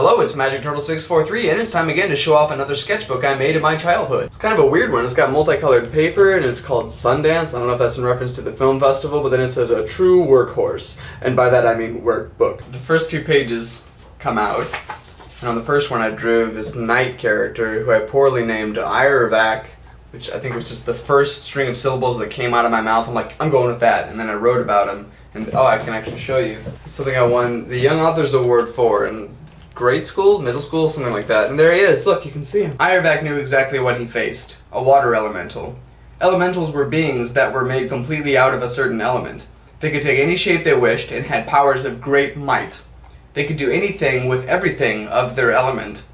Hello, it's Magic Turtle 643, and it's time again to show off another sketchbook I made in my childhood. It's kind of a weird one. It's got multicolored paper, and it's called Sundance. I don't know if that's in reference to the film festival, but then it says a true workhorse. And by that I mean workbook. The first few pages come out, and on the first one I drew this knight character who I poorly named Irvac, which I think was just the first string of syllables that came out of my mouth. I'm like, I'm going with that. And then I wrote about him, and oh, I can actually show you. It's something I won the Young Authors Award for, and grade school, middle school, something like that. And there he is. Look, you can see him. Irvac knew exactly what he faced. A water elemental. Elementals were beings that were made completely out of a certain element. They could take any shape they wished and had powers of great might. They could do anything with everything of their element.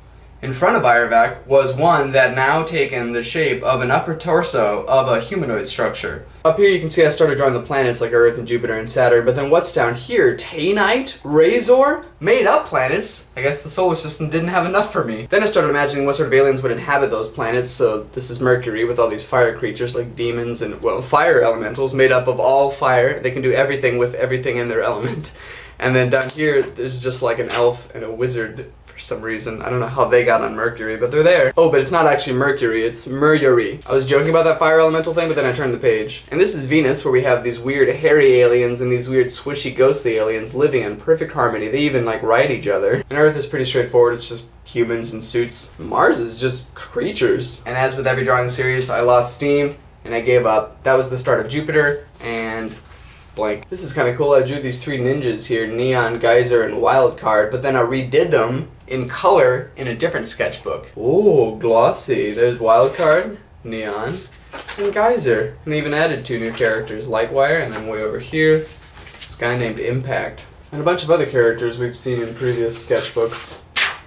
In front of Irvac was one that now taken the shape of an upper torso of a humanoid structure. Up here you can see I started drawing the planets like Earth and Jupiter and Saturn, but then what's down here? Tainite? Razor? Made up planets? I guess the solar system didn't have enough for me. Then I started imagining what sort of aliens would inhabit those planets, so this is Mercury with all these fire creatures like demons and, well, fire elementals made up of all fire. They can do everything with everything in their element. And then down here there's just like an elf and a wizard. For some reason. I don't know how they got on Mercury, but they're there. Oh, but it's not actually Mercury, it's Mercury. I was joking about that fire elemental thing, but then I turned the page. And this is Venus, where we have these weird hairy aliens and these weird swishy ghostly aliens living in perfect harmony. They even like ride each other. And Earth is pretty straightforward, it's just humans in suits. Mars is just creatures. And as with every drawing series, I lost steam and I gave up. That was the start of Jupiter and blank. This is kind of cool. I drew these three ninjas here, Neon, Geyser, and Wildcard, but then I redid them in color in a different sketchbook. Oh, glossy. There's Wildcard, Neon, and Geyser. And I even added two new characters, Lightwire, and then way over here, this guy named Impact. And a bunch of other characters we've seen in previous sketchbooks.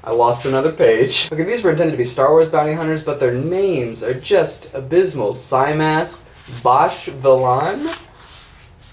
I lost another page. Okay, these were intended to be Star Wars bounty hunters, but their names are just abysmal. Psymask, Bosch Villan,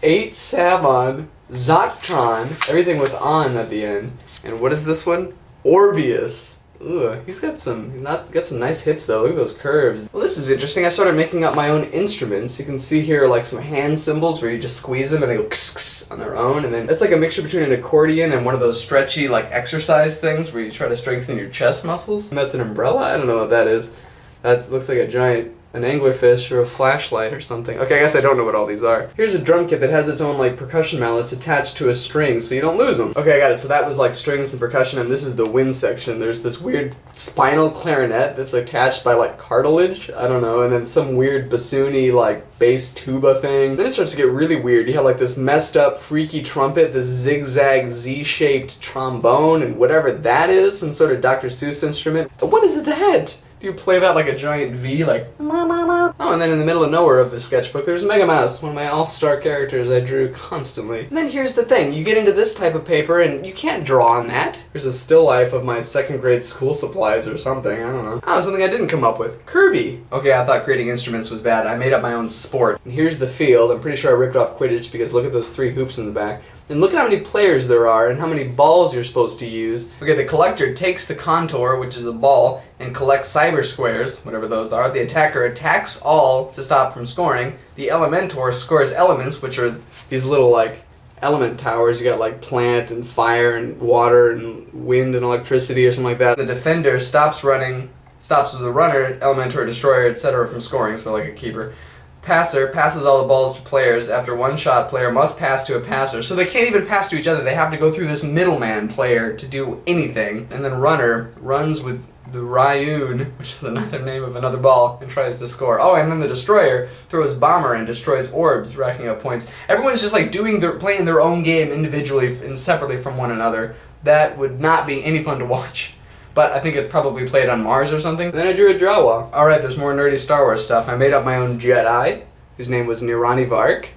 8 Savon, Zoctron, everything with on at the end. And what is this one? Orbeus. Ooh, he's got some nice hips though. Look at those curves. Well, this is interesting. I started making up my own instruments. You can see here like some hand cymbals where you just squeeze them and they go kss on their own. And then it's like a mixture between an accordion and one of those stretchy like exercise things where you try to strengthen your chest muscles. And that's an umbrella? I don't know what that is. That looks like a giant an anglerfish or a flashlight or something. Okay, I guess I don't know what all these are. Here's a drum kit that has its own like percussion mallets attached to a string so you don't lose them. Okay, I got it. So that was like strings and percussion, and this is the wind section. There's this weird spinal clarinet that's attached by like cartilage, I don't know, and then some weird bassoony like bass tuba thing. Then it starts to get really weird. You have like this messed up freaky trumpet, this zigzag Z-shaped trombone, and whatever that is, some sort of Dr. Seuss instrument. What is that? You play that like a giant V, like oh, and then in the middle of nowhere of the sketchbook, there's Mega Mouse, one of my all-star characters I drew constantly. And then here's the thing, you get into this type of paper and you can't draw on that. There's a still life of my second grade school supplies or something, I don't know. Oh, something I didn't come up with. Kirby! Okay, I thought creating instruments was bad. I made up my own sport. And here's the field. I'm pretty sure I ripped off Quidditch because look at those 3 hoops in the back. And look at how many players there are and how many balls you're supposed to use. Okay, the collector takes the contour, which is a ball, and collects cyber squares, whatever those are. The attacker attacks all to stop from scoring. The elementor scores elements, which are these little like element towers. You got like plant and fire and water and wind and electricity or something like that. The defender stops with the runner, elementor, destroyer, etc. from scoring, so like a keeper. Passer passes all the balls to players. After one shot, player must pass to a passer. So they can't even pass to each other. They have to go through this middleman player to do anything. And then runner runs with the Ryun, which is another name of another ball, and tries to score. Oh, and then the destroyer throws bomber and destroys orbs, racking up points. Everyone's just like playing their own game individually and separately from one another. That would not be any fun to watch. But I think it's probably played on Mars or something. Then I drew a Jawa. Alright, there's more nerdy Star Wars stuff. I made up my own Jedi, whose name was Nirani Vark.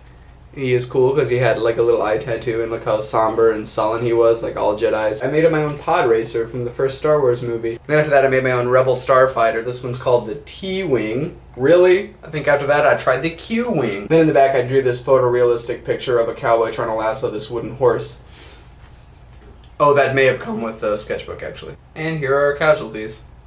He is cool because he had like a little eye tattoo, and look how somber and sullen he was, like all Jedis. I made up my own pod racer from the first Star Wars movie. Then after that I made my own Rebel Starfighter. This one's called the T-Wing. Really? I think after that I tried the Q-Wing. Then in the back I drew this photorealistic picture of a cowboy trying to lasso this wooden horse. Oh, that may have come with the sketchbook, actually. And here are our casualties.